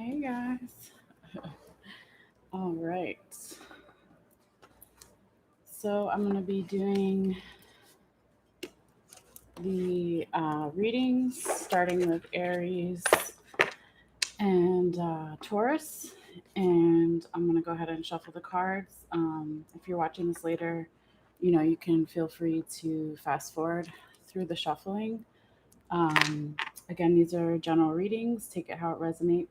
Hey guys. All right. So I'm going to be doing the readings starting with Aries and Taurus. And I'm going to go ahead and shuffle the cards. If you're watching this later, you can feel free to fast forward through the shuffling. Um, Again, these are general readings. Take it how it resonates.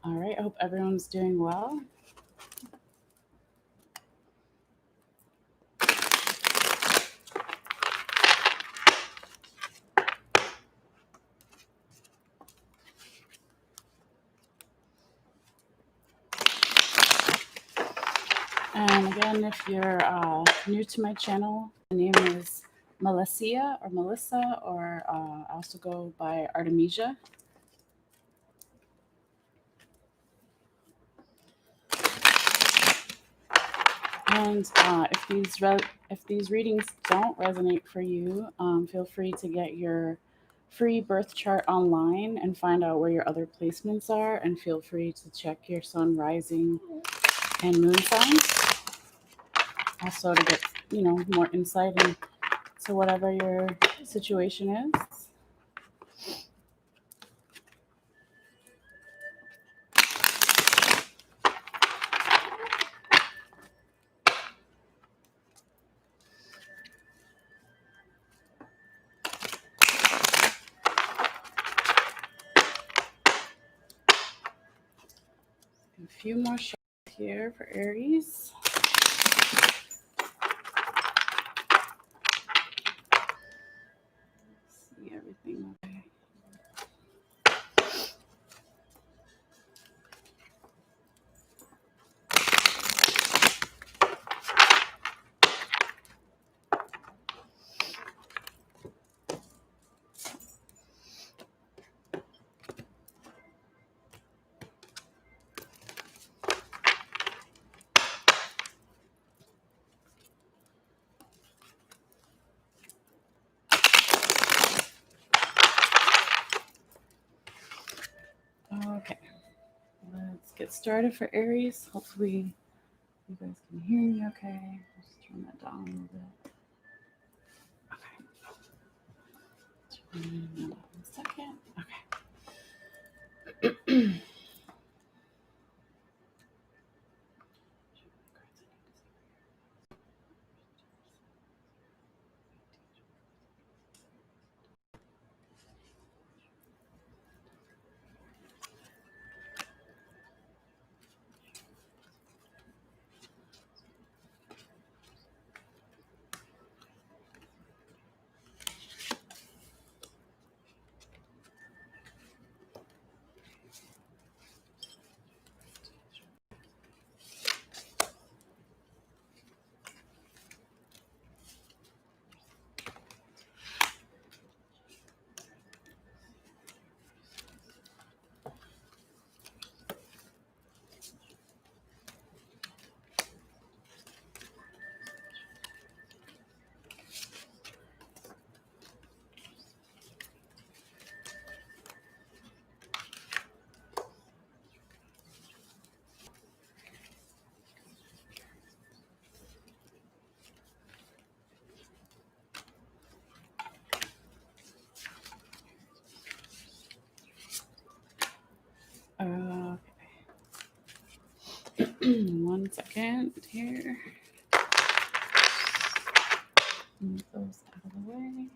All right. I hope everyone's doing well. And again, if you're new to my channel, my name is Malessea or Melissa, or I also go by Artemisia. And if these readings don't resonate for you, feel free to get your free birth chart online and find out where your other placements are. And feel free to check your sun, rising, and moon signs. Also to get more insight into whatever your situation is. A few more shots here for Aries. See everything okay. Okay, let's get started for Aries. Hopefully, you guys can hear me okay. Just turn that down a little bit. Okay. 1 second. Okay. Okay. 1 second here. Move those out of the way.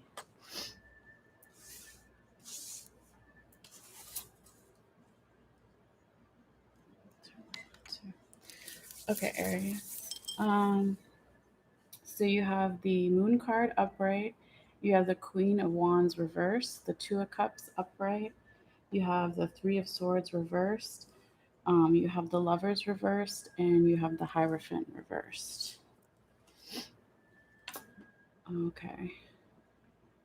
Okay, Aries. So you have the Moon card upright. You have the Queen of Wands reversed, the Two of Cups upright. You have the Three of Swords reversed. You have the Lovers reversed, and you have the Hierophant reversed. Okay.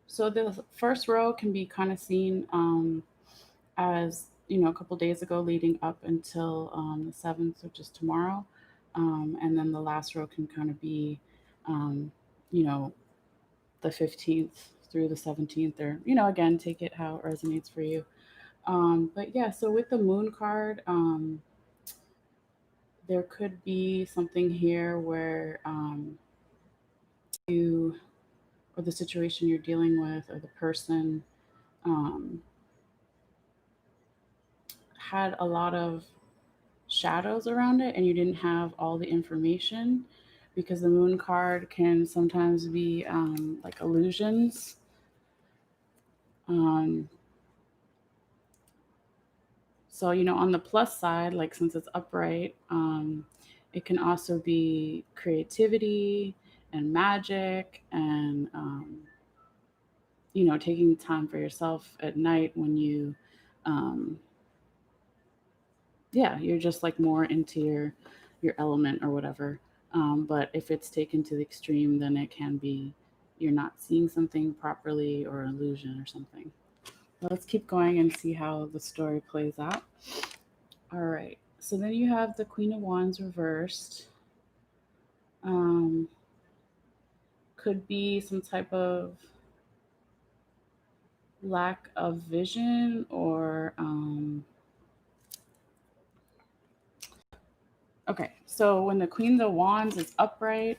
So the first row can be kind of seen as a couple days ago, leading up until the 7th, which is tomorrow. And then the last row can kind of be, um, you know, the 15th through the 17th, or again, take it how it resonates for you. But yeah, so with the moon card, there could be something here where you, or the situation you're dealing with, or the person um, had a lot of shadows around it and you didn't have all the information, because the moon card can sometimes be like illusions. Um, so, on the plus side, like since it's upright, it can also be creativity and magic and, taking time for yourself at night when um, yeah, you're just like more into your element or whatever. But if it's taken to the extreme, then it can be you're not seeing something properly or illusion or something. But let's keep going and see how the story plays out. All right. So then you have the Queen of Wands reversed. Um, could be some type of lack of vision, or okay. So when the Queen of Wands is upright,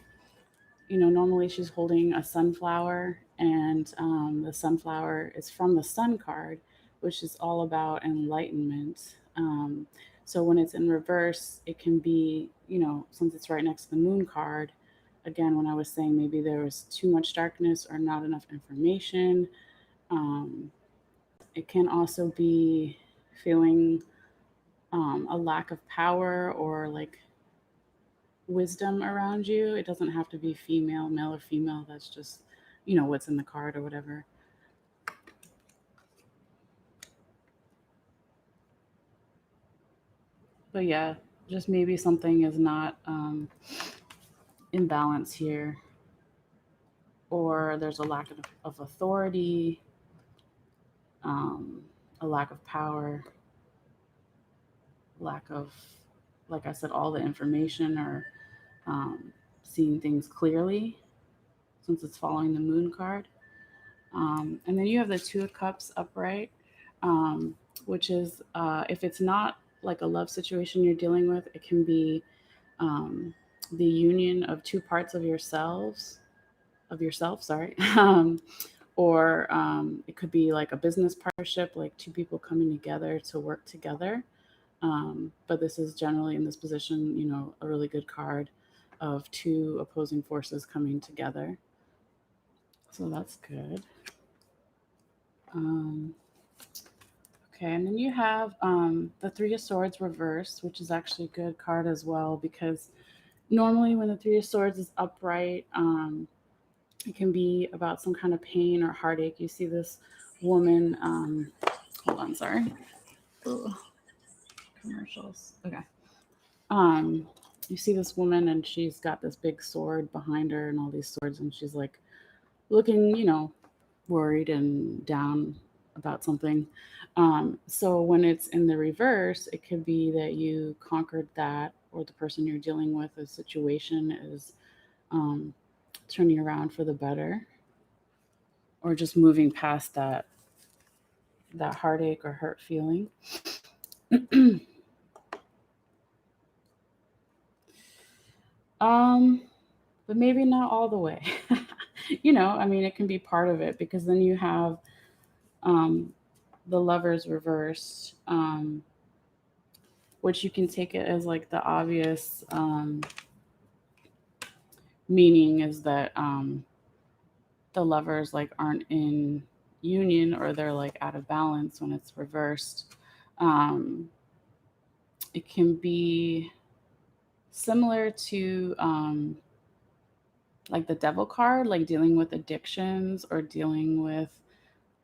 normally she's holding a sunflower, and the sunflower is from the sun card, which is all about enlightenment. So when it's in reverse, it can be, since it's right next to the moon card, again, when I was saying maybe there was too much darkness or not enough information, um, it can also be feeling a lack of power or like wisdom around you. It doesn't have to be female, male or female. That's just, what's in the card or whatever. But yeah, just maybe something is not in balance here, or there's a lack of authority, um, a lack of power, lack of, like I said, all the information, or um, seeing things clearly, since it's following the moon card. And then you have the Two of Cups upright, um, which is, if it's not like a love situation you're dealing with, it can be um, the union of two parts of yourself, sorry. Or it could be like a business partnership, like two people coming together to work together. But this is generally in this position, a really good card of two opposing forces coming together. So that's good. Um, Okay, and then you have the Three of Swords reversed, which is actually a good card as well, because normally when the Three of Swords is upright, it can be about some kind of pain or heartache. You see this woman, hold on, sorry. Ooh, commercials. Okay. Um, you see this woman and she's got this big sword behind her and all these swords, and she's like looking, worried and down about something. So when it's in the reverse, it could be that you conquered that, or the person you're dealing with, a situation is um, turning around for the better, or just moving past that heartache or hurt feeling. um, but maybe not all the way. I mean, it can be part of it, because then you have um, the lovers reversed, which you can take it as like the obvious meaning is that the lovers like aren't in union, or they're like out of balance when it's reversed. Um, it can be similar to like the devil card, like dealing with addictions, or dealing with,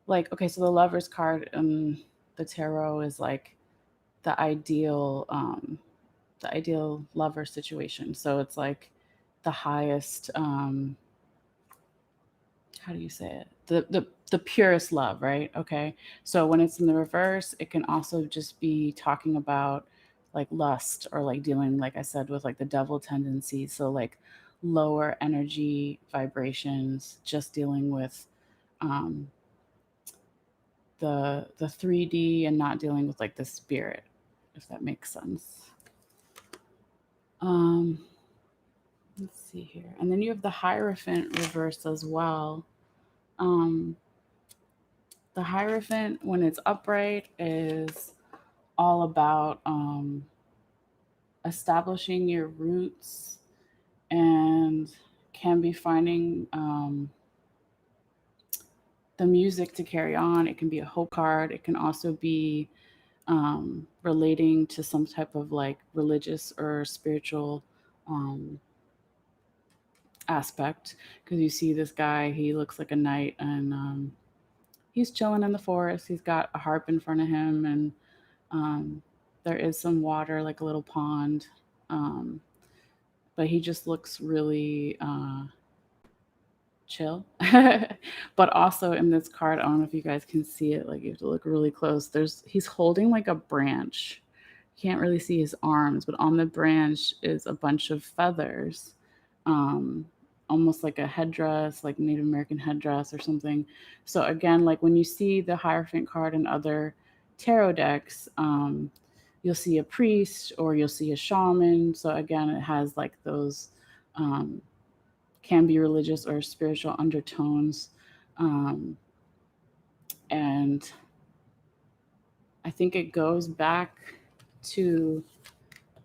like, okay, so the lovers card in the tarot is like the ideal the ideal lover situation. So it's like the highest, how do you say it? The purest love, right? Okay. So when it's in the reverse, it can also just be talking about like lust, or like dealing, like I said, with like the devil tendencies. So like lower energy vibrations, just dealing with um the 3D and not dealing with like the spirit, if that makes sense. Um, let's see here. And then you have the Hierophant reverse as well. The Hierophant, when it's upright, is all about establishing your roots and can be finding the music to carry on. It can be a hope card. It can also be relating to some type of like religious or spiritual um, aspect. Because you see this guy, he looks like a knight, and he's chilling in the forest. He's got a harp in front of him, and um, there is some water, like a little pond. Um, but he just looks really chill. But also in this card, I don't know if you guys can see it, like you have to look really close. He's holding like a branch. Can't really see his arms, but on the branch is a bunch of feathers. Um, Almost like a headdress, like Native American headdress or something. So again, like when you see the Hierophant card in other tarot decks, you'll see a priest or you'll see a shaman. So again, it has like those um, can be religious or spiritual undertones. Um, and I think it goes back to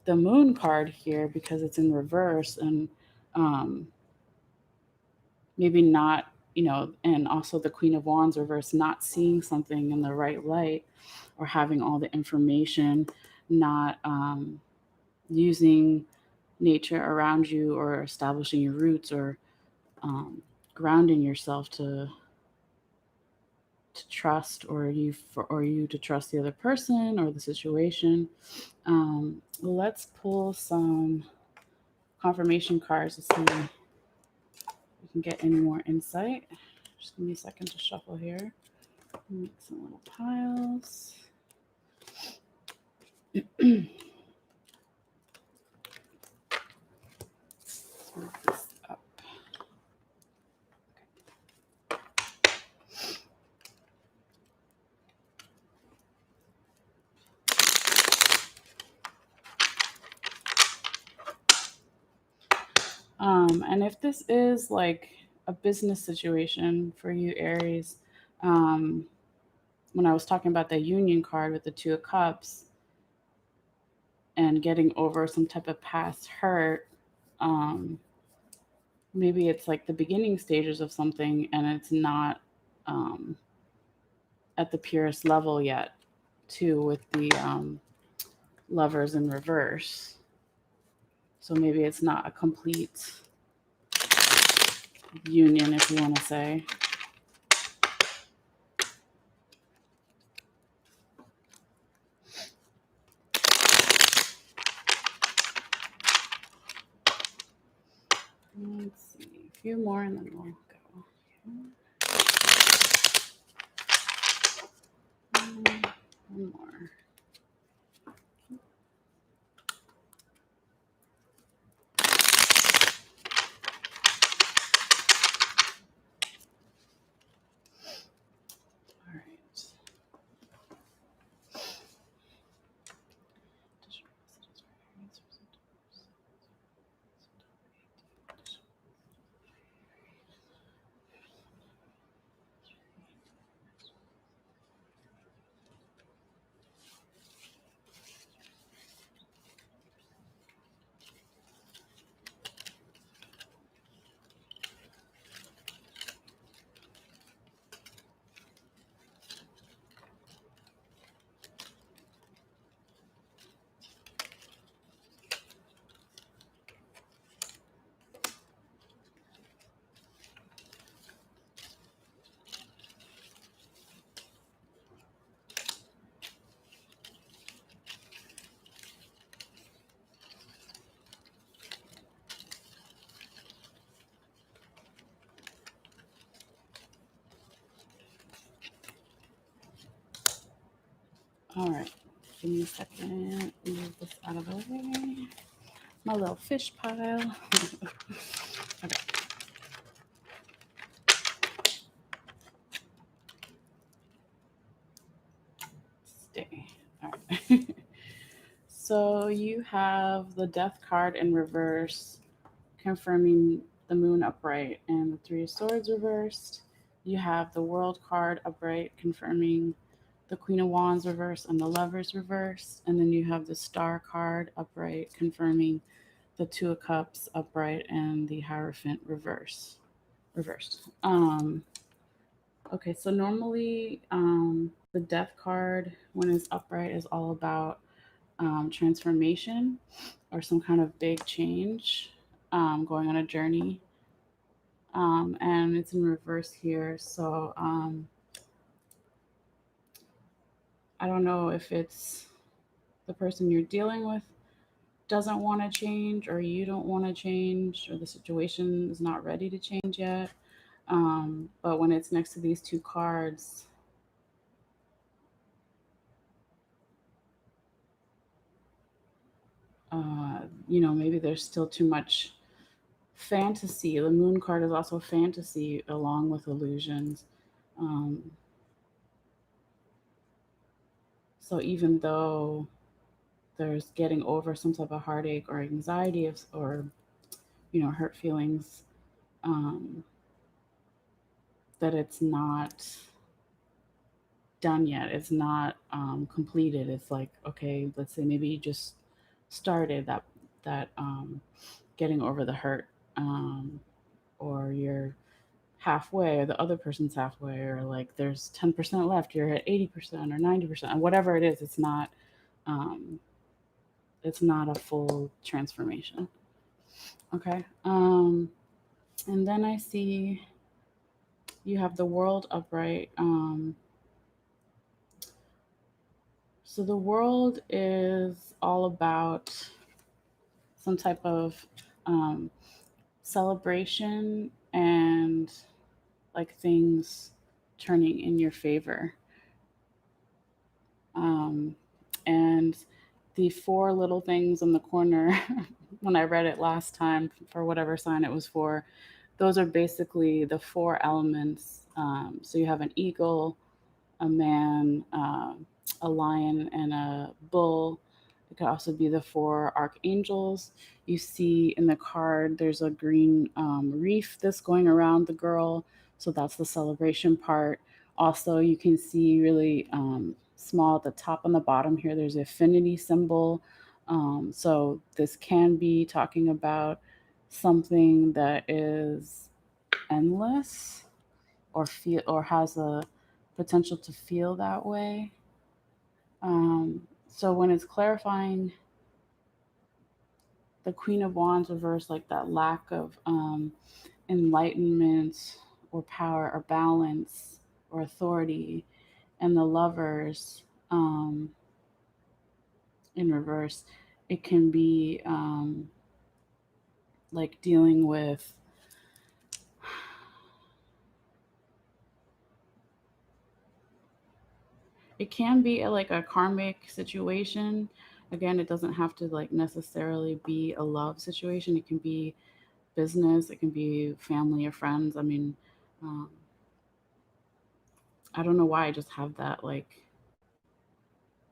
the moon card here because it's in reverse, and um, maybe not, and also the Queen of Wands reverse, not seeing something in the right light or having all the information, not using nature around you or establishing your roots or um, grounding yourself to trust, or you to trust the other person or the situation. Let's pull some confirmation cards to see if we can get any more insight. Just give me a second to shuffle here. Make some little piles. Let's move this up. And if this is like a business situation for you, Aries, um, when I was talking about the Union card with the Two of Cups and getting over some type of past hurt, um, maybe it's like the beginning stages of something and it's not um, at the purest level yet, too, with the Lovers in reverse. So maybe it's not a complete union, if you want to say. Let's see, a few more and then we'll go. One more. All right. All right. Give me a second. Move this out of the way. My little fish pile. Okay. So you have the Death card in reverse, confirming the Moon upright, and the Three of Swords reversed. You have the World card upright, confirming the Queen of Wands reversed and the Lovers reversed. And then you have the Star card upright, confirming the Two of Cups upright and the Hierophant reversed. Okay, so normally the Death card, when it's upright, is all about transformation or some kind of big change, going on a journey. And it's in reverse here. So I don't know if it's the person you're dealing with doesn't want to change, or you don't want to change, or the situation is not ready to change yet. But when it's next to these two cards, maybe there's still too much fantasy. The Moon card is also fantasy along with illusions. Um, so even though there's getting over some type of heartache or anxiety or hurt feelings, um, that it's not done yet. It's not completed. It's like, okay, let's say maybe you just started that getting over the hurt, um, or you're halfway, or the other person's halfway, or like there's 10% left, you're at 80% or 90%, whatever it is. Um, it's not a full transformation. Okay. And then I see you have the World upright. So the World is all about some type of um, celebration and like things turning in your favor. Um, and the four little things in the corner, when I read it last time for whatever sign it was for, those are basically the four elements. So you have an eagle, a man, a lion, and a bull. It could also be the four archangels. You see in the card, there's a green reef that's going around the girl. So that's the celebration part. Also, you can see really small at the top and the bottom here, there's an affinity symbol. So this can be talking about something that is endless, or feel, or has a potential to feel that way. Um, so when it's clarifying the Queen of Wands reverse, like that lack of enlightenment or power or balance or authority, and the Lovers in reverse, it can be like dealing with, it can be like a karmic situation. Again, it doesn't have to like necessarily be a love situation. It can be business, it can be family or friends. I mean, um, I don't know why I just have that like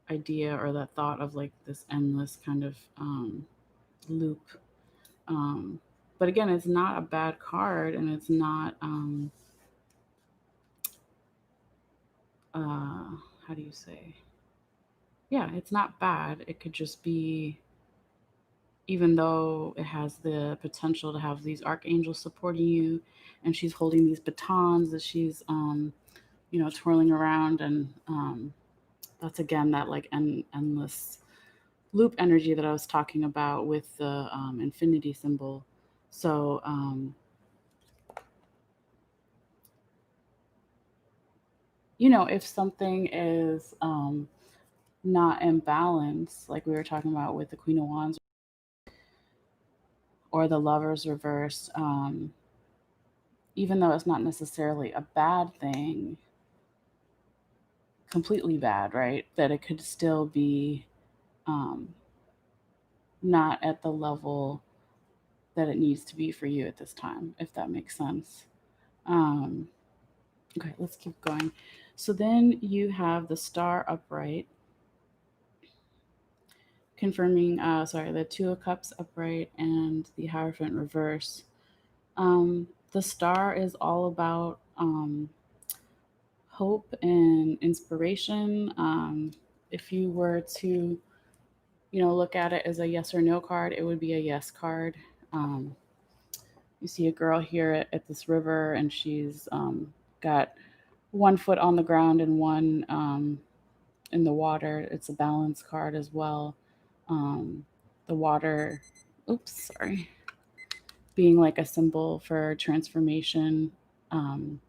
idea or that thought of like this endless kind of loop. Um, but again, it's not a bad card, and it's not how do you say? Yeah, it's not bad. It could just be, even though it has the potential to have these archangels supporting you, and she's holding these batons that she's twirling around, and that's again that like endless loop energy that I was talking about with the infinity symbol. So if something is not in balance, like we were talking about with the Queen of Wands or the Lovers reversed, even though it's not necessarily a bad thing, completely bad, right? That it could still be um, not at the level that it needs to be for you at this time, if that makes sense. Um, okay, let's keep going. So then you have the Star upright, confirming, the Two of Cups upright and the Hierophant reverse. The star is all about hope and inspiration. If you were to, look at it as a yes or no card, it would be a yes card. Um, you see a girl here at this river, and she's got one foot on the ground and one in the water. It's a balance card as well. The water, oops, sorry, being like a symbol for transformation. Um,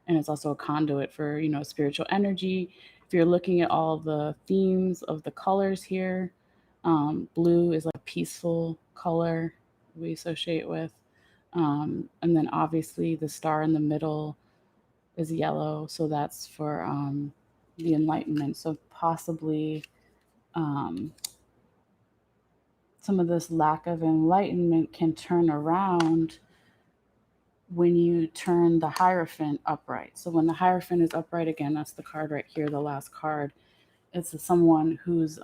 and it's also a conduit for, spiritual energy. If you're looking at all the themes of the colors here, blue is like a peaceful color we associate with. And then obviously the star in the middle is yellow, so that's for the enlightenment. So possibly um, some of this lack of enlightenment can turn around when you turn the Hierophant upright. So when the Hierophant is upright again, that's the card right here, the last card. It's someone who's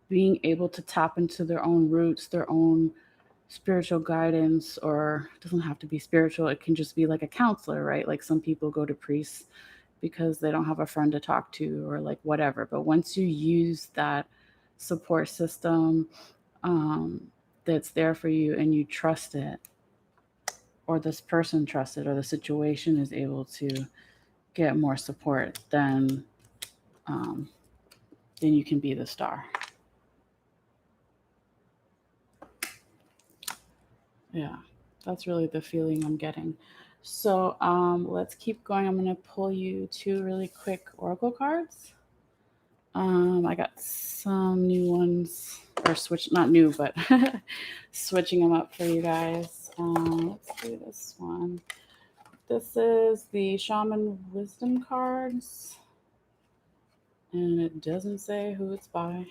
being able to tap into their own roots, their own spiritual guidance, or it doesn't have to be spiritual. It can just be like a counselor, right? Like some people go to priests because they don't have a friend to talk to or like whatever. But once you use that support system um, that's there for you and you trust it, or this person trusts it, or the situation is able to get more support, um, then you can be the star. Yeah, that's really the feeling I'm getting. So let's keep going. I'm going to pull you two really quick oracle cards. I got some new ones, or switch, not new, but switching them up for you guys. Let's do this one. This is the Shaman Wisdom cards, and it doesn't say who it's by.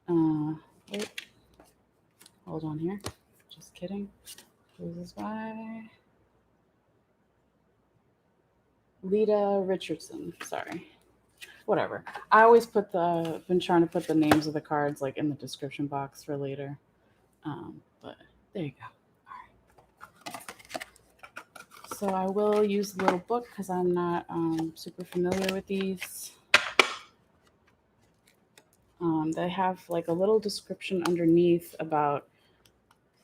Wait, hold on here. Just kidding. Who's this by? Lita Richardson. Sorry. Whatever. I always been trying to put the names of the cards like in the description box for later. But there you go. So I will use the little book because I'm not super familiar with these. They have like a little description underneath about,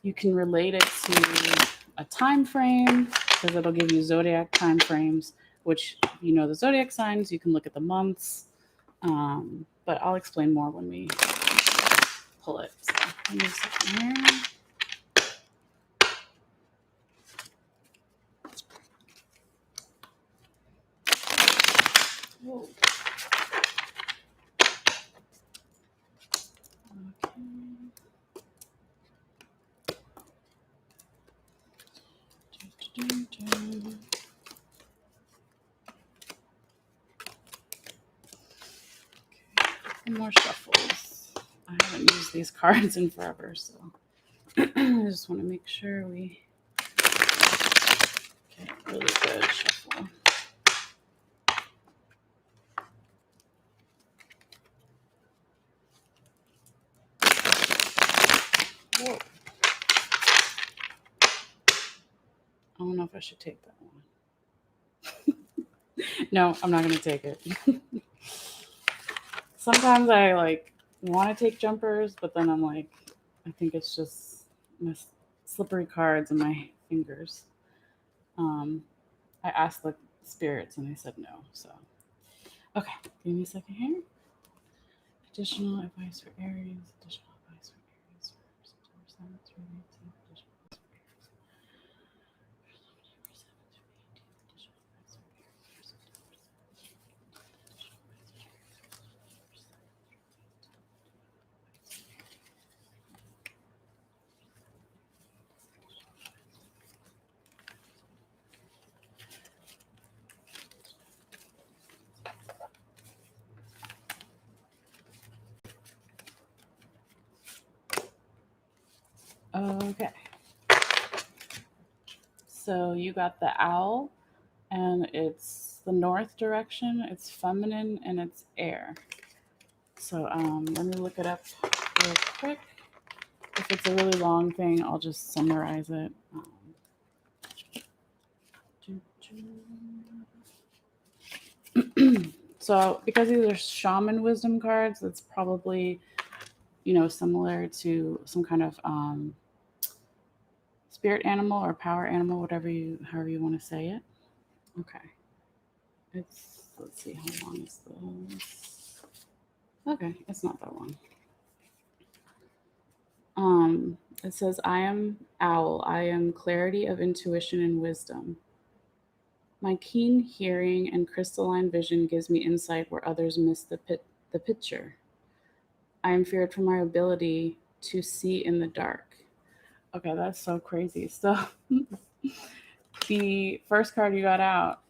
you can relate it to a time frame because it'll give you zodiac time frames, which the zodiac signs, you can look at the months. But I'll explain more when we pull it. So let me see here. Whoa. Okay. More shuffles. I haven't used these cards in forever, so I just want to make sure we get a really good shuffle. Whoa. I don't know if I should take that one. No, I'm not going to take it. Sometimes I want to take jumpers, but then I'm like, I think it's just my slippery cards and my fingers. I asked the spirits and they said no. So, okay, give me a second here. Additional advice for Aries. Additional advice for Aries for September 7th through 18th. Additional advice for Aries. For September 7th through 18th. Additional advice for Aries for September 7th. Additional advice for Aries for September 7th. Okay. So you got the owl, and it's the north direction. It's feminine and it's air. So let me look it up real quick. If it's a really long thing, I'll just summarize it. So because these are shaman wisdom cards, it's probably, similar to some kind of spirit animal or power animal, however you want to say it. Okay. Let's see, how long is this? Okay, it's not that long. It says, I am owl. I am clarity of intuition and wisdom. My keen hearing and crystalline vision gives me insight where others miss the picture. I am feared for my ability to see in the dark. Okay, that's so crazy. So the first card you got out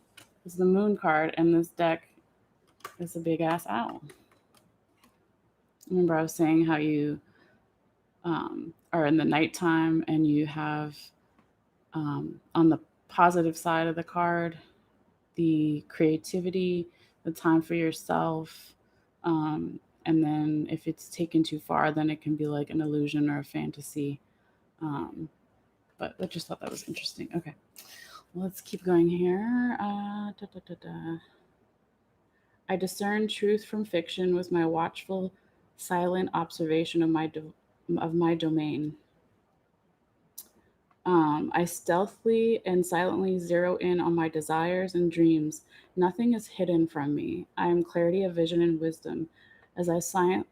is the moon card, and this deck is a big ass owl. Remember, I was saying how you are in the nighttime and you have on the positive side of the card the creativity, the time for yourself. And then if it's taken too far, then it can be like an illusion or a fantasy. But I just thought that was interesting. Okay, let's keep going here. I discern truth from fiction with my watchful, silent observation of my domain. I stealthily and silently zero in on my desires and dreams. Nothing is hidden from me. I am clarity of vision and wisdom. As I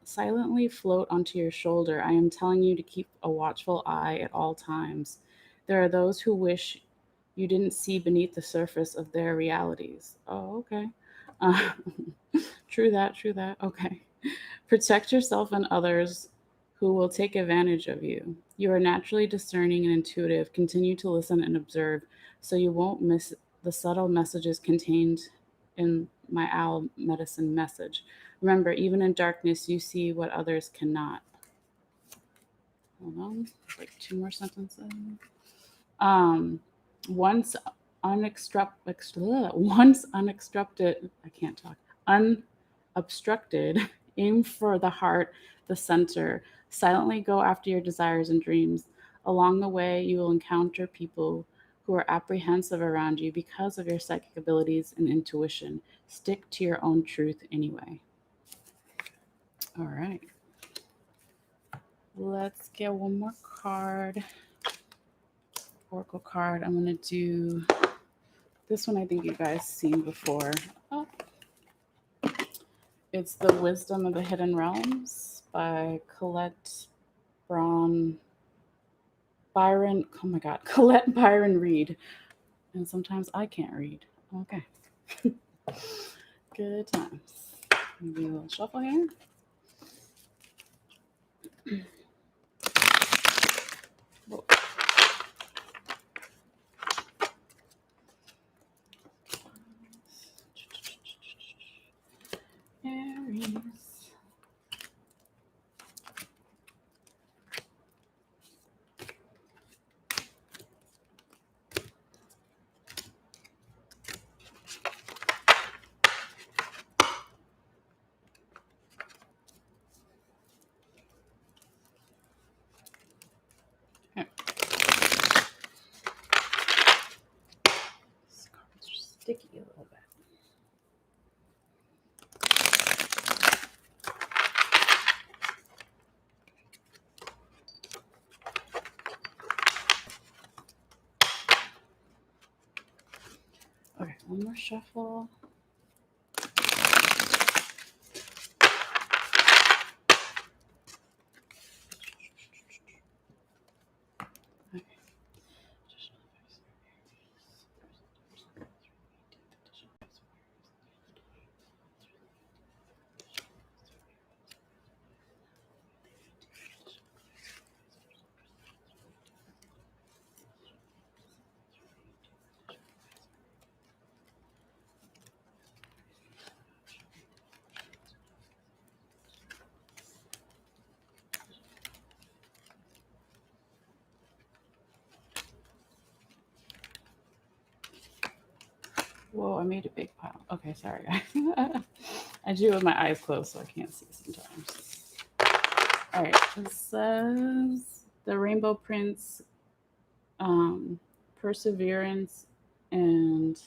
silently float onto your shoulder, I am telling you to keep a watchful eye at all times. There are those who wish you didn't see beneath the surface of their realities. Oh, okay. Uh, true that, true that. Okay. Protect yourself and others who will take advantage of you. You are naturally discerning and intuitive. Continue to listen and observe so you won't miss the subtle messages contained in my owl medicine message. Remember, even in darkness, you see what others cannot. Hold on, like two more sentences. Um, once once unobstructed, I can't talk, unobstructed, aim for the heart, the center. Silently go after your desires and dreams. Along the way, you will encounter people who are apprehensive around you because of your psychic abilities and intuition. Stick to your own truth anyway. All right. Let's get one more card. Oracle card. I'm going to do this one. I think you guys seen before. Oh. It's The Wisdom of the Hidden Realms by Colette Byron. Oh my God, Colette Byron Reed. And sometimes I can't read. Okay. Good times. Maybe a little shuffle here. Whoa. Aries. Here. This card's sticky a little bit. Okay, one more shuffle. Okay. Whoa, I made a big pile. Okay, sorry guys. I do it with my eyes closed, so I can't see sometimes. All right, it says the Rainbow Prince, um, perseverance, and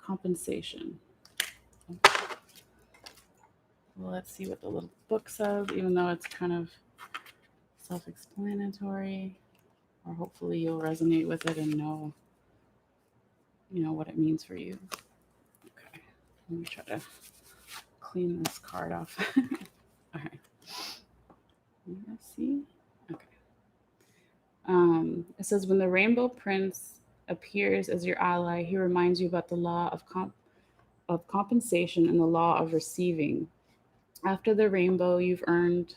compensation. Well, let's see what the little book says, even though it's kind of self-explanatory, or hopefully you'll resonate with it and know, what it means for you. Okay, let me try to clean this card off. All right. Let's see. Okay. It says when the Rainbow Prince appears as your ally, he reminds you about the law of compensation and the law of receiving. After the rainbow, you've earned.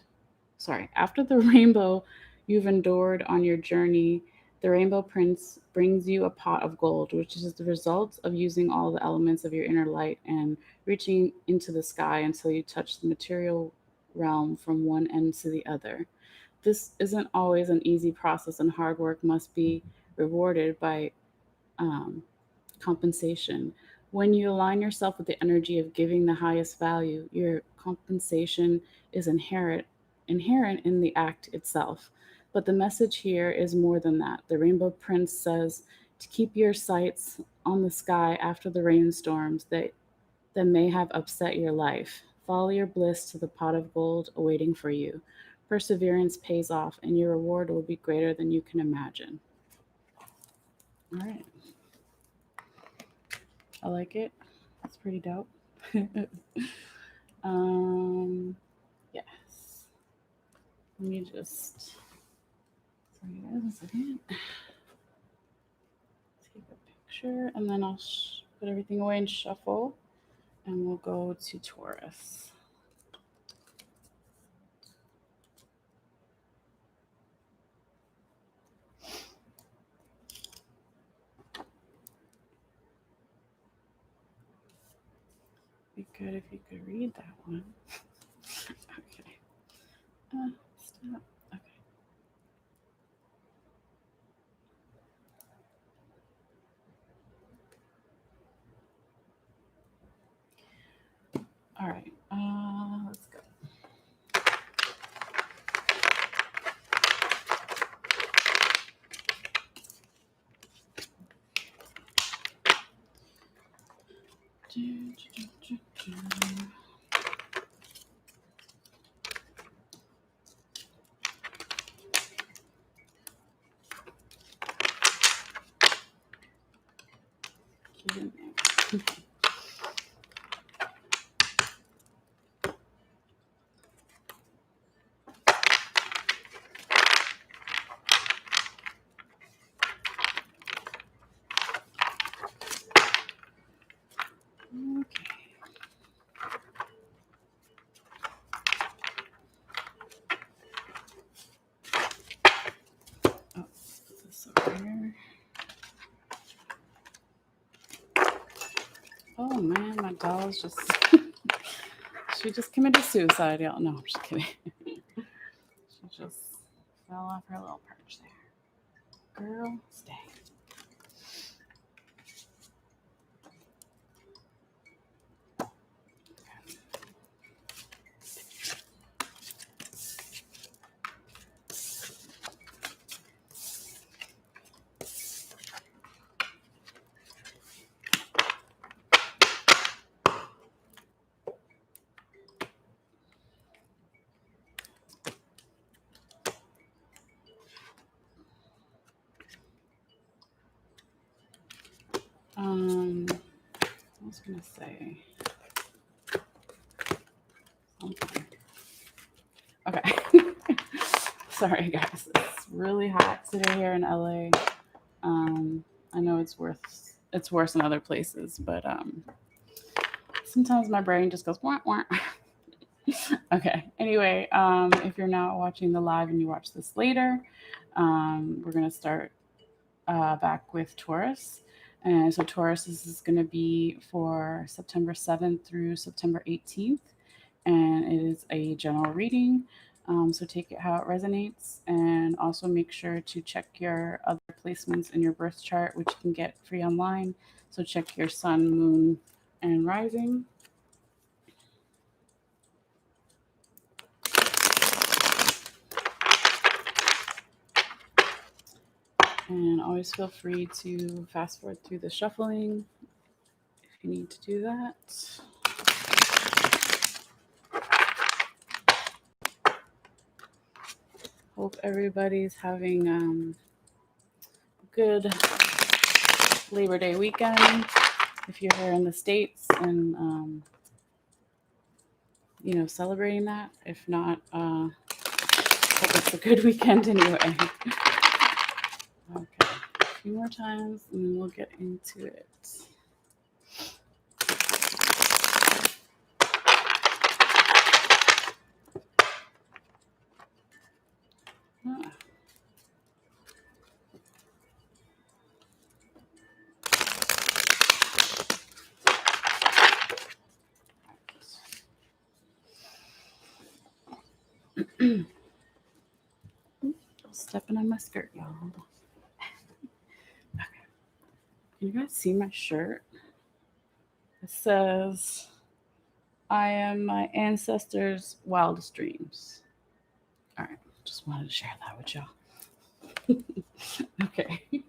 Sorry. After the rainbow, you've endured on your journey. The Rainbow Prince brings you a pot of gold, which is the result of using all the elements of your inner light and reaching into the sky until you touch the material realm from one end to the other. This isn't always an easy process, and hard work must be rewarded by um, compensation. When you align yourself with the energy of giving the highest value, your compensation is inherent in the act itself. But the message here is more than that. The Rainbow Prince says to keep your sights on the sky after the rainstorms that may have upset your life. Follow your bliss to the pot of gold awaiting for you. Perseverance pays off, and your reward will be greater than you can imagine. All right. I like it. It's pretty dope. um, yes. Let me just. Sorry, guys, a second. Take a picture, and then I'll put everything away and shuffle, and we'll go to Taurus. Be good if you could read that one. Okay. Stop. Okay. All right. Let's go. Okay. Oh, put this over here. Oh man, my doll's just she just committed suicide, y'all. No, I'm just kidding. She just fell off her little perch there. Girl, stay. I was gonna say something. Okay. Sorry guys. It's really hot today here in LA. I know it's worse in other places, but sometimes my brain just goes wah, wah. Okay. Anyway, if you're not watching the live and you watch this later, we're gonna start back with Taurus. And so Taurus, this is going to be for September 7th through September 18th. And it is a general reading. So take it how it resonates. And also make sure to check your other placements in your birth chart, which you can get free online. So check your sun, moon, and rising. And always feel free to fast forward through the shuffling if you need to do that. Hope everybody's having a good Labor Day weekend if you're here in the States and celebrating that. If not, hope it's a good weekend anyway. Okay, a few more times and then we'll get into it. Ah. Stepping on my skirt, y'all. Hold on. Okay. Can you guys see my shirt? It says, I am my ancestors' wildest dreams. All right. Just wanted to share that with y'all. Okay.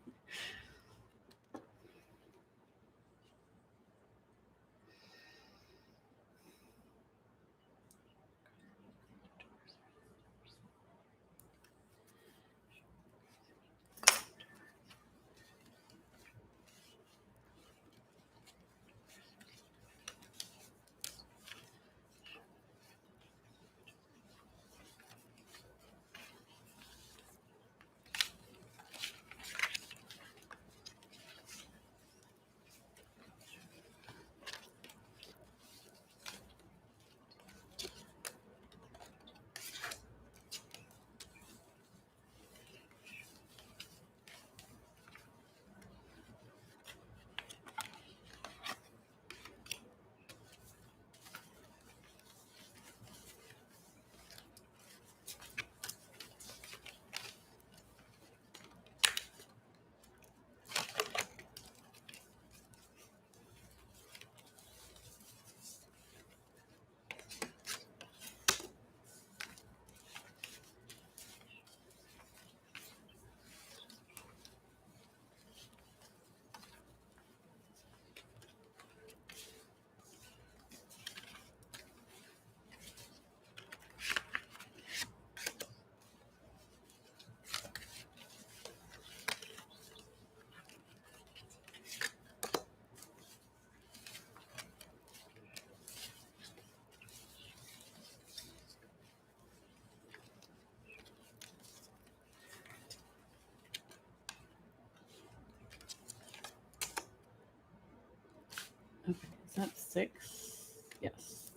Okay, is that 6? Yes.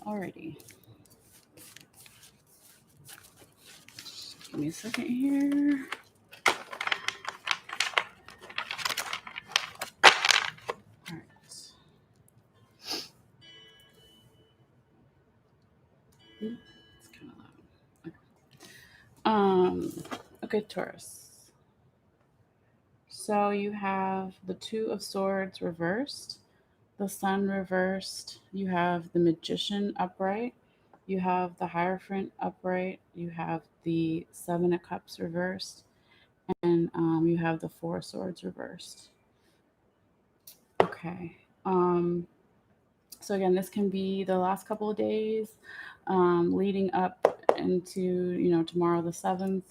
Alrighty. Give me a second here. Alright. It's kind of loud. Okay, Taurus. So you have the Two of Swords reversed, the Sun reversed, you have the Magician upright, you have the Hierophant upright, you have the Seven of Cups reversed, and you have the Four of Swords reversed. Okay. So again, this can be the last couple of days leading up into tomorrow the 7th.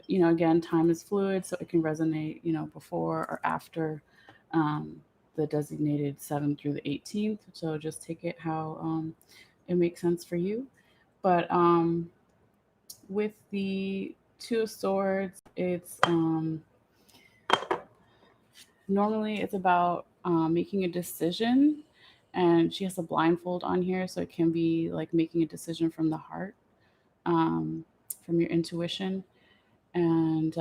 Again, time is fluid, so it can resonate before or after the designated 7th through the 18th. So just take it how it makes sense for you. But with the Two of Swords, it's normally it's about making a decision, and she has a blindfold on here, so it can be like making a decision from the heart, from your intuition. And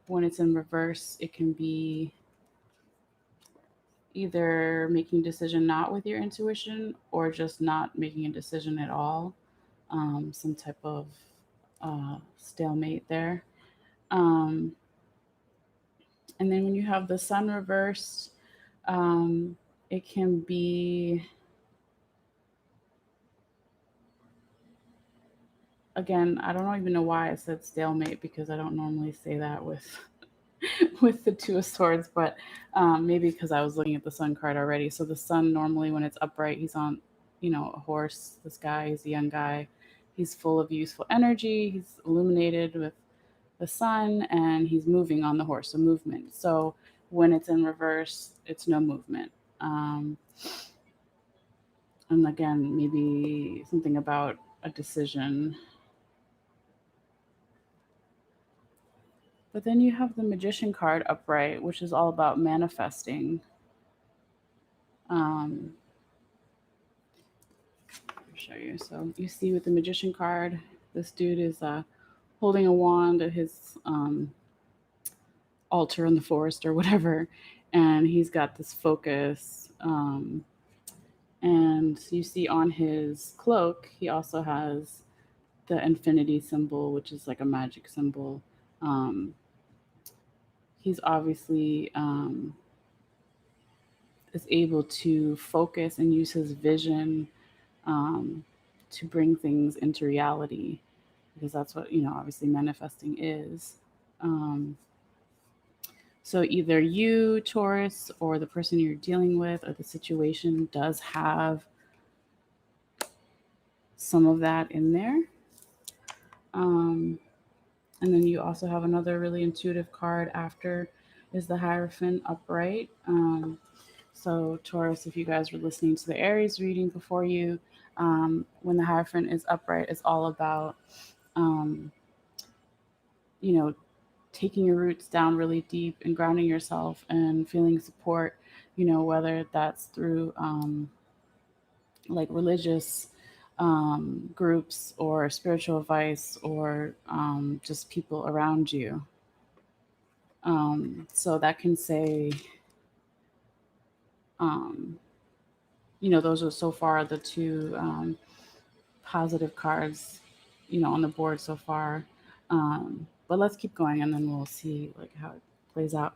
when it's in reverse, it can be either making a decision not with your intuition or just not making a decision at all. Some type of stalemate there. Um, and then when you have the Sun reversed, um, it can be again, I don't even know why I said stalemate, because I don't normally say that with with the Two of Swords, but maybe because I was looking at the Sun card already. So the Sun, normally when it's upright, he's on, a horse. This guy, he's a young guy. He's full of useful energy. He's illuminated with the Sun, and he's moving on the horse, so movement. So when it's in reverse, it's no movement. Um, and again, maybe something about a decision. But then you have the Magician card upright, which is all about manifesting. Um, I'll show you. So you see with the Magician card, this dude is holding a wand at his altar in the forest or whatever, and he's got this focus. And you see on his cloak, he also has the infinity symbol, which is like a magic symbol. Um, he's obviously is able to focus and use his vision um, to bring things into reality, because that's what, obviously manifesting is. Um, so either you, Taurus, or the person you're dealing with, or the situation does have some of that in there. Um, and then you also have another really intuitive card after, is the Hierophant upright. So Taurus, if you guys were listening to the Aries reading before you, when the Hierophant is upright, it's all about, um, you know, taking your roots down really deep and grounding yourself and feeling support, whether that's through like religious groups or spiritual advice, or just people around you. So that can say, um, those are so far the two positive cards, on the board so far. But let's keep going, and then we'll see like how it plays out.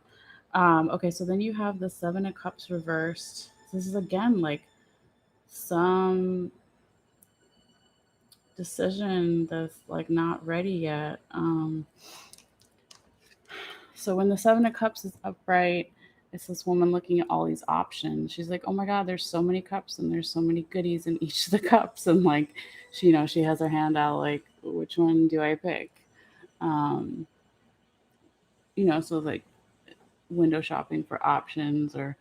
Okay, so then you have the Seven of Cups reversed. This is again like some decision that's like not ready yet. So when the Seven of Cups is upright, it's this woman looking at all these options. She's like, "Oh my God, there's so many cups, and there's so many goodies in each of the cups." And like, she has her hand out, like, which one do I pick? Um, so like window shopping for options or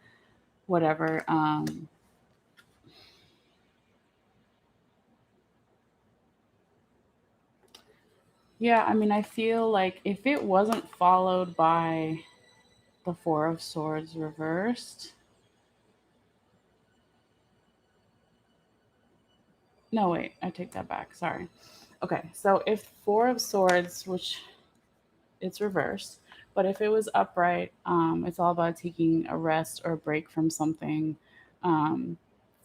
whatever. Yeah, I mean, I feel like if it wasn't followed by the Four of Swords reversed, no, wait, I take that back. Sorry. Okay, so if Four of Swords, which it's reversed, but if it was upright, it's all about taking a rest or a break from something, um,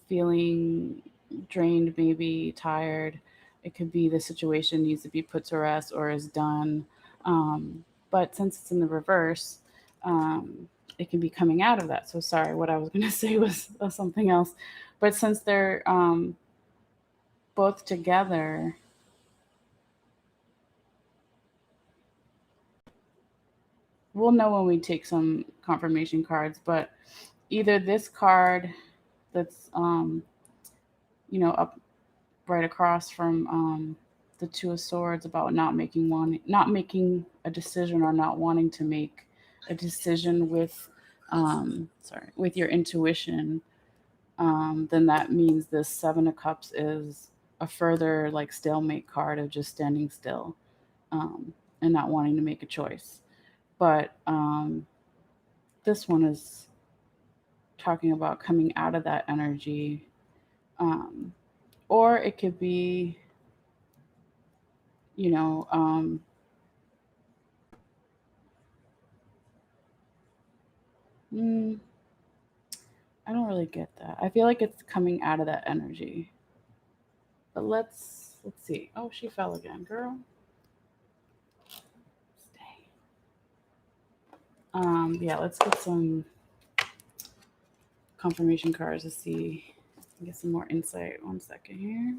feeling drained, maybe tired. It could be the situation needs to be put to rest or is done. But since it's in the reverse, um, it can be coming out of that. So sorry, what I was going to say was something else. But since they're both together, we'll know when we take some confirmation cards. But either this card that's up right across from the Two of Swords, about not making a decision, or not wanting to make a decision with with your intuition, then that means this Seven of Cups is a further like stalemate card of just standing still, and not wanting to make a choice. But this one is talking about coming out of that energy, um, or it could be, you know, um, mm, I don't really get that. I feel like it's coming out of that energy. But let's see. Oh, she fell again, girl. Stay. Yeah, let's get some confirmation cards to see, get some more insight. 1 second here.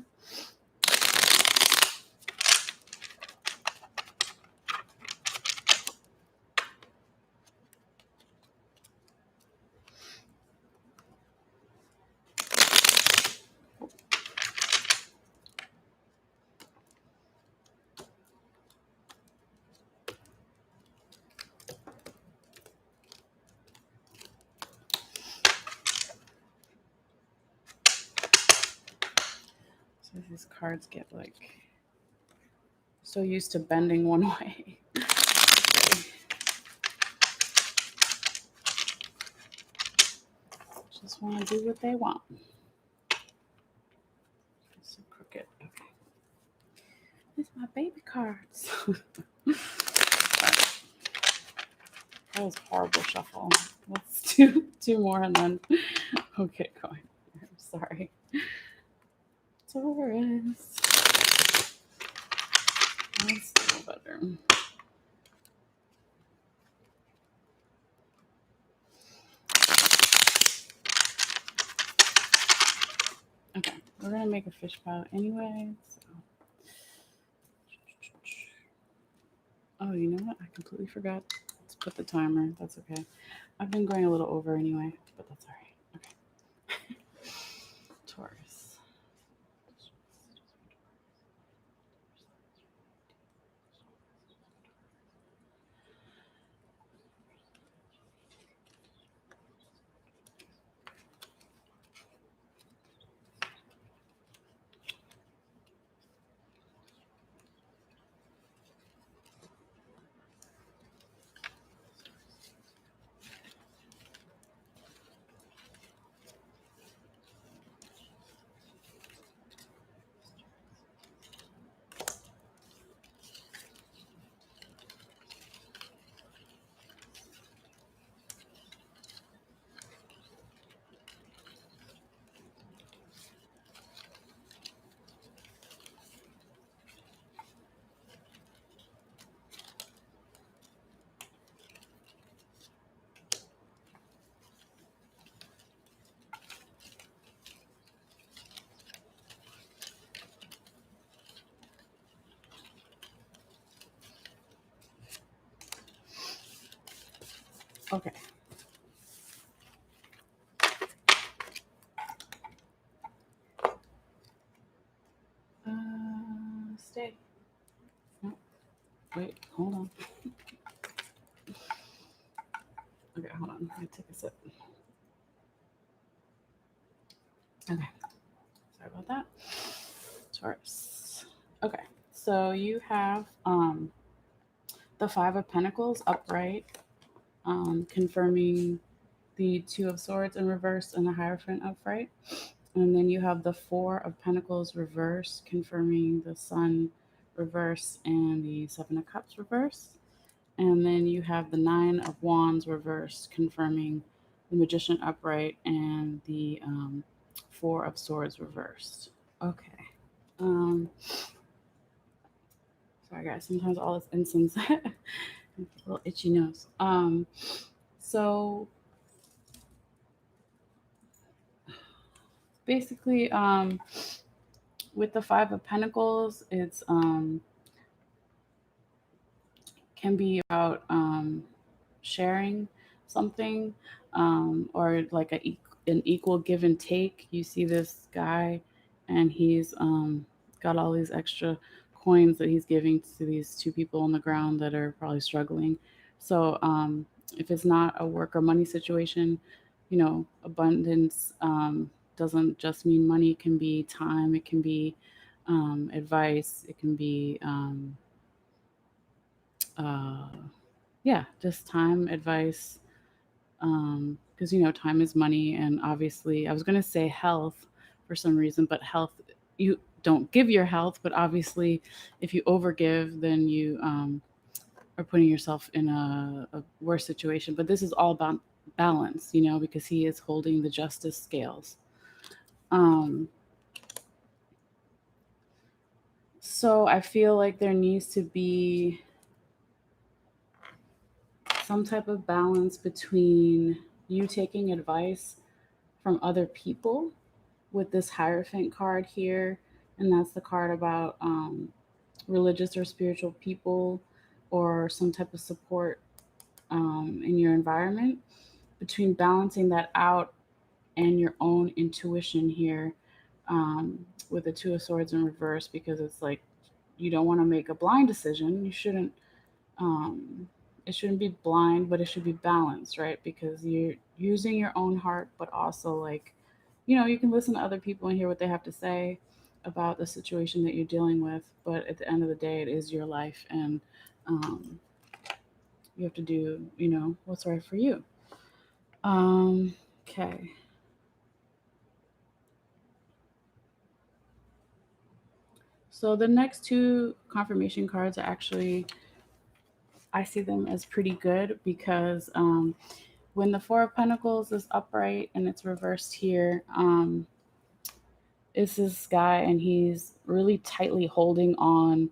These cards get like so used to bending one way. Just want to do what they want. So crooked. Okay. These my baby cards. That was horrible shuffle. Let's do two more and then we'll get going. I'm sorry. Taurus. That's a little better. Okay, we're gonna make a fish palette anyway. So. Oh, you know what? I completely forgot to put the timer. That's okay. I've been going a little over anyway, but that's all right. Okay. Taurus. Okay. Stay. No. Wait, hold on. Okay, hold on. Let me take a sip. Okay. Sorry about that. Taurus. Okay. So you have the Five of Pentacles upright, confirming the Two of Swords in reverse and the Hierophant upright. And then you have the Four of Pentacles reverse, confirming the Sun reverse and the Seven of Cups reverse. And then you have the Nine of Wands reverse, confirming the Magician upright and the Four of Swords reversed. Okay. Um, sorry, guys. Sometimes all this incense, a little itchy nose. So basically, with the Five of Pentacles, it's can be about sharing something, or like an equal give and take. You see this guy, and he's got all these extra coins that he's giving to these two people on the ground that are probably struggling. So if it's not a work or money situation, abundance doesn't just mean money. It can be time. It can be advice. It can be uh, yeah, just time, advice, because time is money, and obviously, I was going to say health for some reason, but health, you don't give your health, but obviously, if you overgive, then you are putting yourself in a worse situation. But this is all about balance, because he is holding the justice scales. Um, so I feel like there needs to be some type of balance between you taking advice from other people with this Hierophant card here. And that's the card about religious or spiritual people or some type of support in your environment, between balancing that out and your own intuition here, with the Two of Swords in reverse, because it's like you don't want to make a blind decision. You shouldn't um, it shouldn't be blind, but it should be balanced, right? Because you're using your own heart, but also like, you can listen to other people and hear what they have to say, about the situation that you're dealing with, but at the end of the day, it is your life, and um, you have to do, what's right for you. Um, okay. So the next two confirmation cards are actually, I see them as pretty good because when the Four of Pentacles is upright and it's reversed here, it's this guy and he's really tightly holding on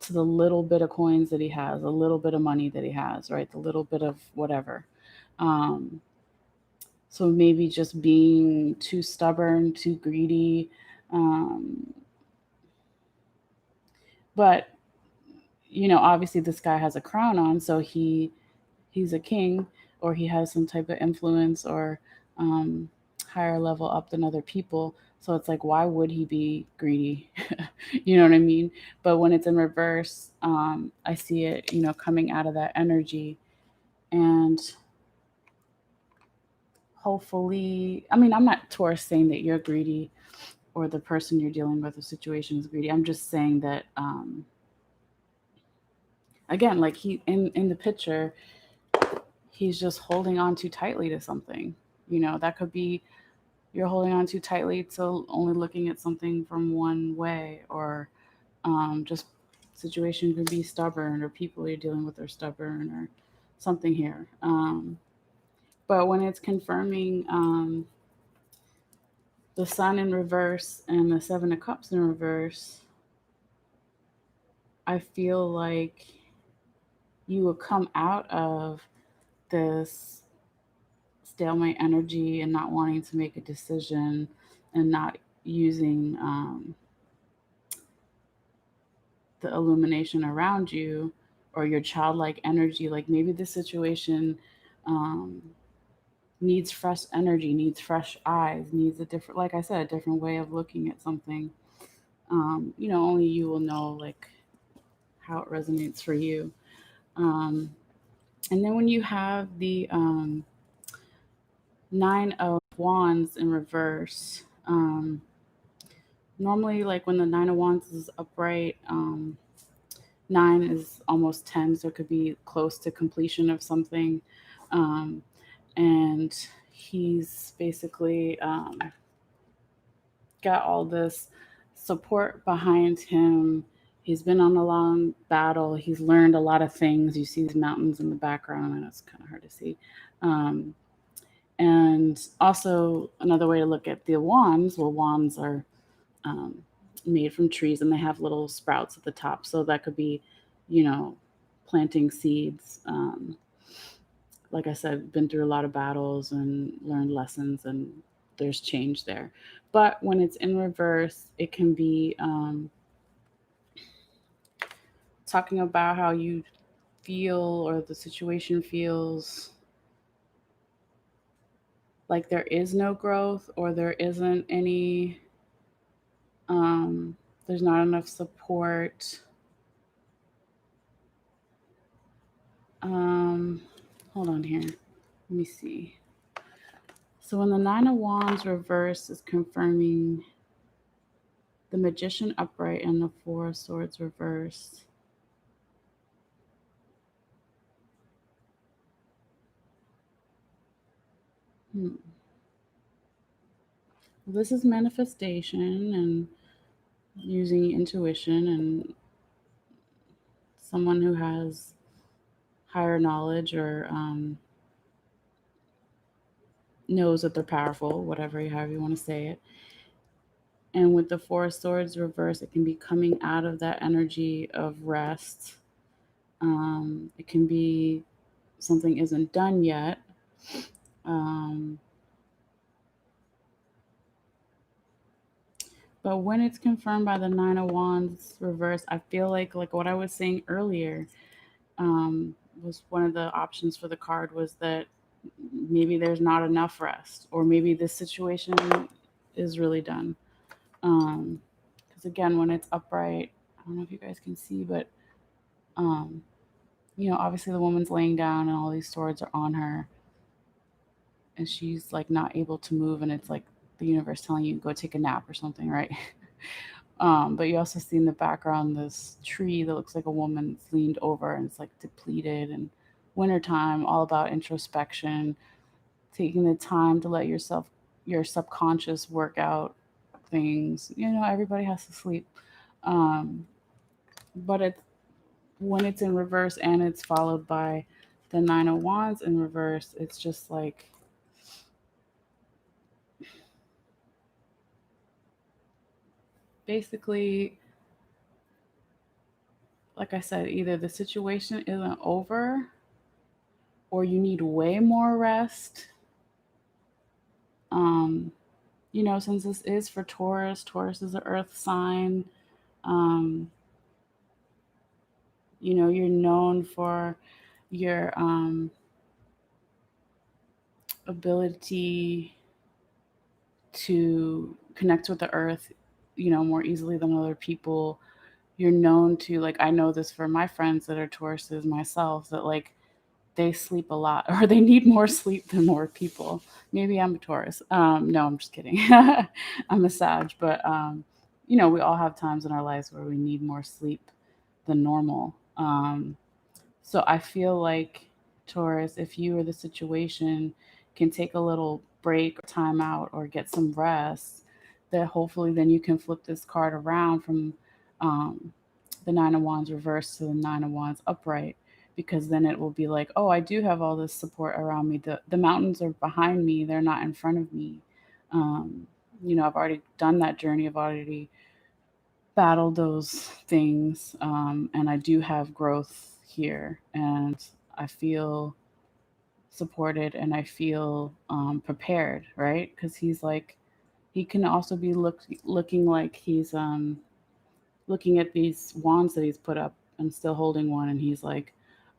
to the little bit of coins that he has, a little bit of money that he has, right? The little bit of whatever. Um, so maybe just being too stubborn, too greedy. Um, but obviously this guy has a crown on, so he's a king, or he has some type of influence, or um, higher level up than other people. So it's like, why would he be greedy? You know what I mean? But when it's in reverse, I see it, coming out of that energy. And hopefully, I mean, I'm not Taurus saying that you're greedy or the person you're dealing with, the situation is greedy. I'm just saying that, again, like he in the picture, he's just holding on too tightly to something. That could be you're holding on too tightly to only looking at something from one way, or just situation could be stubborn, or people you're dealing with are stubborn, or something here. But when it's confirming the Sun in reverse and the Seven of Cups in reverse, I feel like you will come out of this stalemate energy and not wanting to make a decision, and not using the illumination around you, or your childlike energy. Like maybe the situation um, needs fresh energy, needs fresh eyes, needs a different, like I said, a different way of looking at something. Only you will know like how it resonates for you. Um, and then when you have the Nine of Wands in reverse, normally like when the Nine of Wands is upright, nine is almost 10, so it could be close to completion of something. Um, and he's basically got all this support behind him. He's been on a long battle. He's learned a lot of things. You see these mountains in the background, and it's kind of hard to see. Um, and also, another way to look at the wands, well, wands are um, made from trees and they have little sprouts at the top. So that could be, you know, planting seeds. Like I said, been through a lot of battles and learned lessons, and there's change there. But when it's in reverse, it can be talking about how you feel, or the situation feels like there is no growth, or there isn't any, um, there's not enough support. Um, Hold on here. Let me see. So when the Nine of Wands reverse is confirming the Magician upright and the Four of Swords reversed. Hmm. Well, this is manifestation and using intuition, and someone who has higher knowledge, or knows that they're powerful, whatever, however you want to say it. And with the Four of Swords reverse, it can be coming out of that energy of rest. It can be something isn't done yet. Um, but when it's confirmed by the Nine of Wands reverse, I feel like what I was saying earlier, was one of the options for the card, was that maybe there's not enough rest, or maybe this situation is really done. Because again, when it's upright, I don't know if you guys can see, but um, obviously the woman's laying down and all these swords are on her, and she's like not able to move, and it's like the universe telling you go take a nap or something, right? But you also see in the background this tree that looks like a woman's leaned over and it's like depleted, and wintertime, all about introspection, taking the time to let your subconscious work out things. Everybody has to sleep. Um, but it's when it's in reverse and it's followed by the Nine of Wands in reverse, it's just like basically, like I said, either the situation isn't over or you need way more rest. Um, since this is for Taurus, Taurus is an earth sign. Um, you're known for your ability to connect with the earth, more easily than other people. You're known to, like, I know this for my friends that are Tauruses myself, that like they sleep a lot or they need more sleep than more people. Maybe I'm a Taurus. No, I'm just kidding. I'm a Sag, but we all have times in our lives where we need more sleep than normal. So I feel like Taurus, if you or the situation can take a little break or time out or get some rest, that hopefully then you can flip this card around from um, the Nine of Wands reversed to the Nine of Wands upright, because then it will be like, oh, I do have all this support around me. The mountains are behind me; they're not in front of me. Um, I've already done that journey. I've already battled those things, and I do have growth here, and I feel supported and I feel prepared, right? Because he's like, he can also be looking like he's looking at these wands that he's put up and still holding one, and he's like,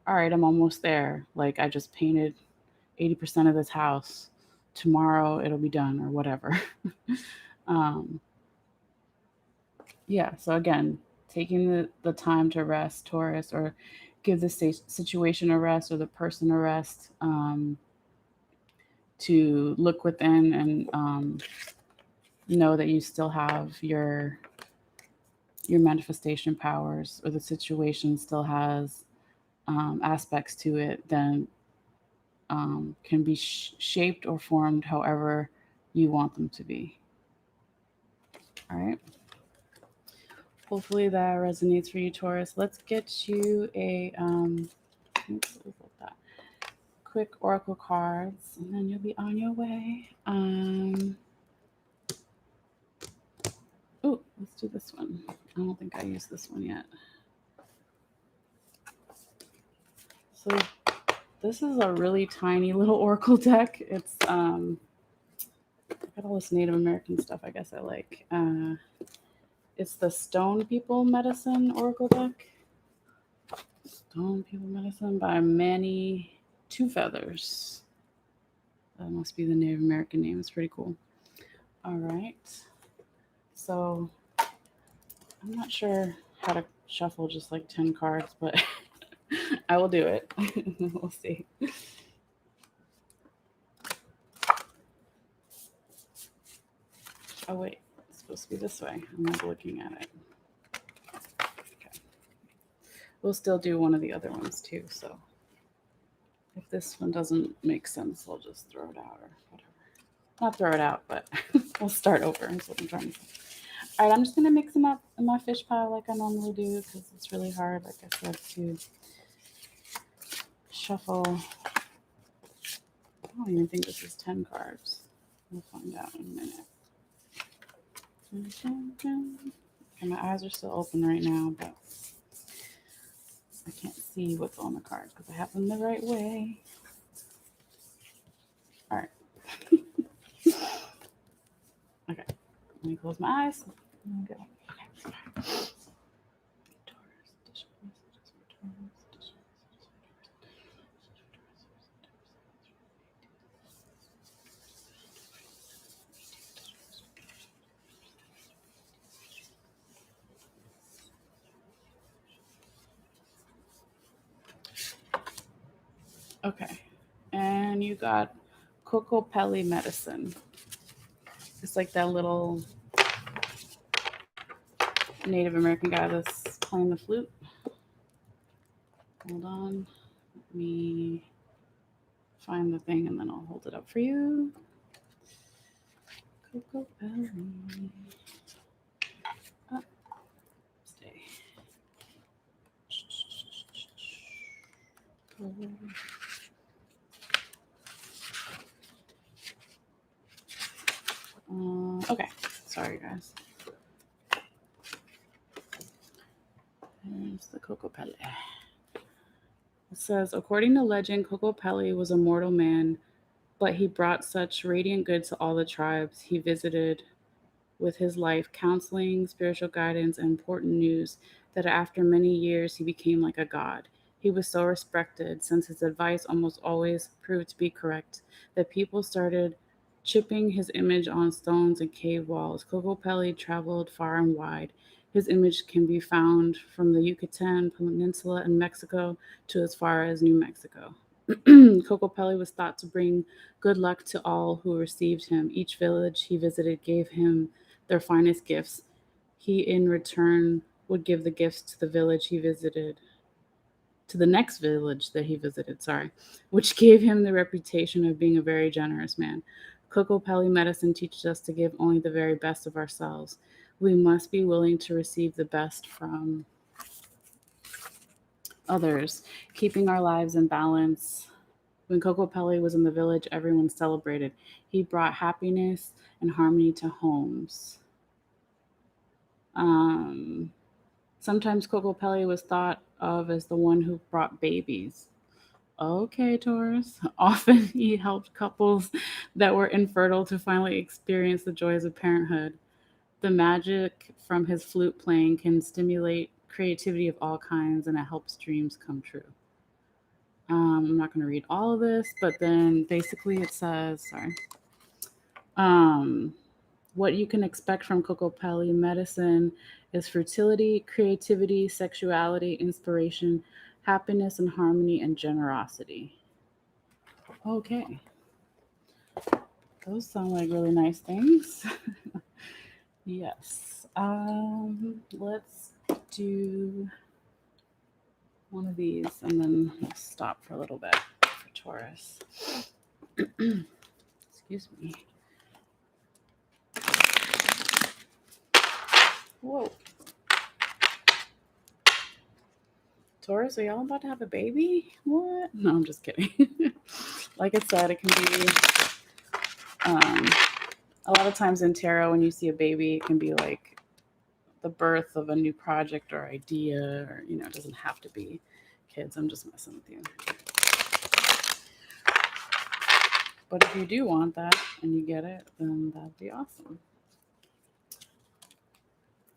all right, I'm almost there. Like, I just painted 80% of this house. Tomorrow it'll be done, or whatever. um, yeah, so again, taking the time to rest, Taurus, or give the situation a rest or the person a rest, to look within and know that you still have your manifestation powers, or the situation still has aspects to it, then can be shaped or formed however you want them to be. All right. Hopefully that resonates for you, Taurus. Let's get you a quick oracle cards, and then you'll be on your way. Oh, let's do this one. I don't think I used this one yet. So this is a really tiny little oracle deck. It's I got all this Native American stuff. I guess I like. It's the Stone People Medicine Oracle deck. Stone People Medicine by Manny Two Feathers. That must be the Native American name. It's pretty cool. All right. So I'm not sure how to shuffle just like 10 cards, but I will do it. We'll see. Oh, wait. It's supposed to be this way. I'm not looking at it. Okay. We'll still do one of the other ones too. So if this one doesn't make sense, I'll just throw it out or whatever. Not throw it out, but we'll start over. That's what I'm trying to say. All right, I'm just going to mix them up in my fish pile like I normally do, because it's really hard, like I said, to shuffle. I don't even think this is 10 cards. We'll find out in a minute. And my eyes are still open right now, but I can't see what's on the cards because I have them the right way. All right. Okay. Let me close my eyes. Go. Okay. Okay. And you got Coco Pelli medicine. It's like that little Native American guy that's playing the flute. Hold on. Let me find the thing and then I'll hold it up for you. Coco Pelli. Stay. Okay. Sorry, guys. Here's the Coco Pelli. It says, according to legend, Coco Pelli was a mortal man, but he brought such radiant good to all the tribes he visited with his life, counseling, spiritual guidance, and important news that after many years he became like a god. He was so respected since his advice almost always proved to be correct that people started chipping his image on stones and cave walls. Coco Pelli traveled far and wide. His image can be found from the Yucatan Peninsula in Mexico to as far as New Mexico. Coco Pelli was thought to bring good luck to all who received him. Each village he visited gave him their finest gifts. He, in return, would give the gifts to the village he visited, to the next village that he visited, sorry, which gave him the reputation of being a very generous man. Coco Pelli medicine teaches us to give only the very best of ourselves. We must be willing to receive the best from others, keeping our lives in balance. When Coco Pelli was in the village, everyone celebrated. He brought happiness and harmony to homes. Um, Sometimes Coco Pelli was thought of as the one who brought babies. Okay, Taurus. Often he helped couples that were infertile to finally experience the joys of parenthood. The magic from his flute playing can stimulate creativity of all kinds and it helps dreams come true. I'm not going to read all of this, but then basically it says, sorry, um, what you can expect from Coco Pelli medicine is fertility, creativity, sexuality, inspiration, happiness and harmony, and generosity. Okay, those sound like really nice things. Yes. Let's do one of these and then we'll stop for a little bit for Taurus. Excuse me. Whoa. Taurus, are y'all about to have a baby? What? No, I'm just kidding. Like I said, it can be um, a lot of times in tarot when you see a baby, it can be like the birth of a new project or idea, or it doesn't have to be kids. I'm just messing with you. But if you do want that and you get it, then that'd be awesome.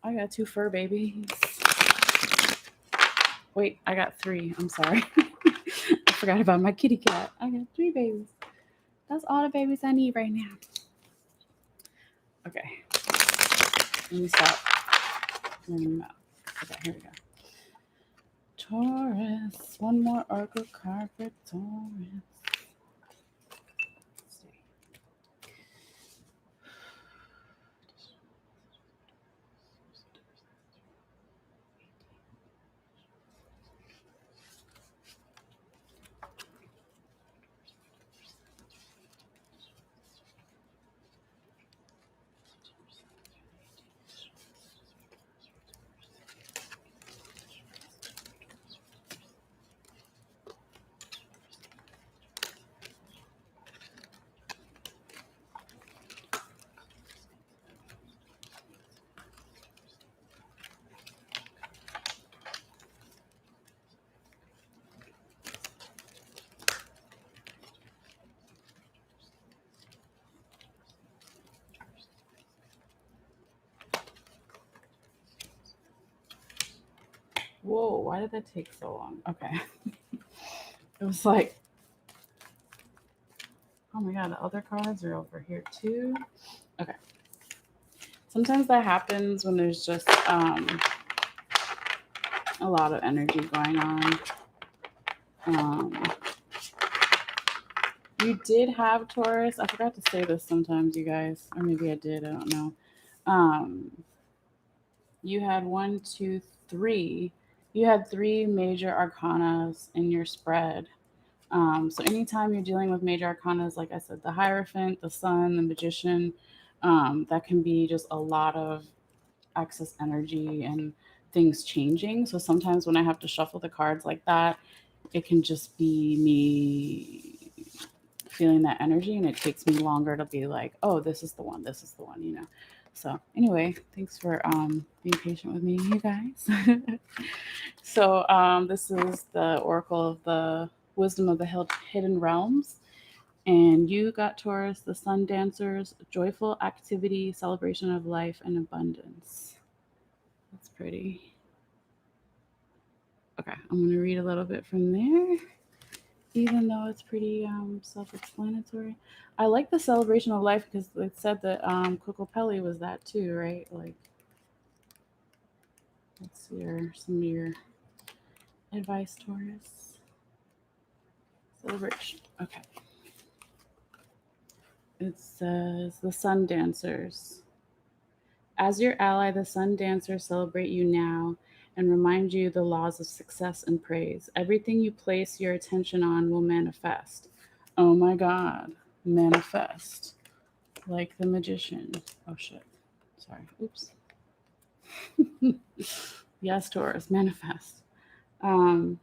I got 2 fur babies. Wait, I got 3. I'm sorry. I forgot about my kitty cat. I got 3 babies. That's all the babies I need right now. Okay. Let me stop. Okay, here we go. Taurus. One more oracle card for Taurus. Let's see. Whoa, why did that take so long? Okay. It was like, oh my god, the other cards are over here too. Okay. Sometimes that happens when there's just a lot of energy going on. You did have Taurus. I forgot to say this sometimes, you guys. Or maybe I did. I don't know. You had one, two, three. You had three major arcanas in your spread. So anytime you're dealing with major arcanas, like I said, the Hierophant, the Sun, the Magician, that can be just a lot of excess energy and things changing. So sometimes when I have to shuffle the cards like that, it can just be me feeling that energy, and it takes me longer to be like, oh, this is the one, this is the one, you know. So anyway, thanks for being patient with me, you guys. So this is the Oracle of the Wisdom of the Hidden Realms. And you got Taurus, the Sun Dancers, joyful activity, celebration of life, and abundance. That's pretty. Okay, I'm going to read a little bit from there, even though it's pretty self-explanatory. I like the celebration of life because it said that Kokopelli was that too, right? Like, let's see some of your advice, Taurus. Celebration. Okay. It says the Sun Dancers. As your ally, the Sun Dancers celebrate you now and remind you the laws of success and praise. Everything you place your attention on will manifest. Oh my God, manifest. Like the magician. Oh shit. Sorry. Oops. Yes, Taurus, manifest. Um,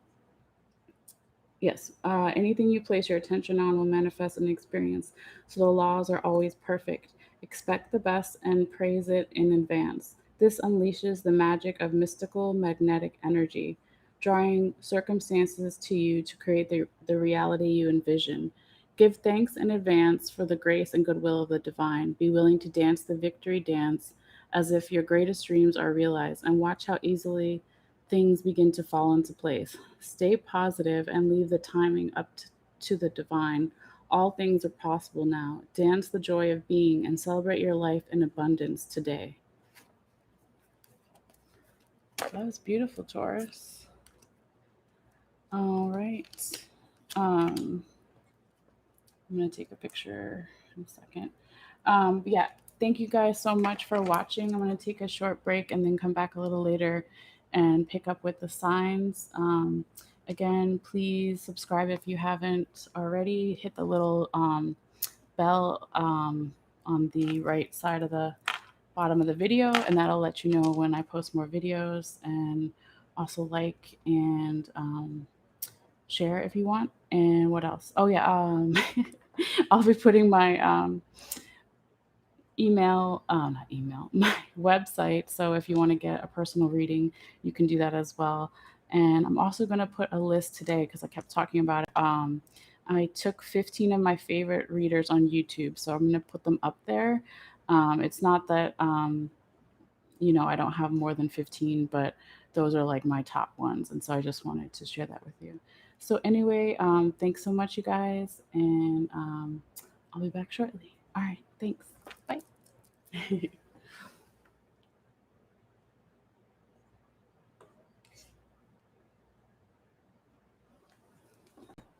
yes, anything you place your attention on will manifest an experience. So the laws are always perfect. Expect the best and praise it in advance. This unleashes the magic of mystical magnetic energy, drawing circumstances to you to create the reality you envision. Give thanks in advance for the grace and goodwill of the divine. Be willing to dance the victory dance as if your greatest dreams are realized, and watch how easily things begin to fall into place. Stay positive and leave the timing up to the divine. All things are possible now. Dance the joy of being and celebrate your life in abundance today. That was beautiful, Taurus. All right. Um, I'm going to take a picture in a second. Yeah, thank you guys so much for watching. I'm going to take a short break and then come back a little later and pick up with the signs. Again, please subscribe if you haven't already. Hit the little bell on the right side of the bottom of the video, and that'll let you know when I post more videos. And also like and share if you want. And what else? Oh yeah, I'll be putting my not email, my website. So if you want to get a personal reading, you can do that as well. And I'm also going to put a list today because I kept talking about it. I took 15 of my favorite readers on YouTube, so I'm going to put them up there. It's not that I don't have more than 15, but those are like my top ones. And so I just wanted to share that with you. So, anyway, thanks so much, you guys. And I'll be back shortly. All right. Thanks. Bye.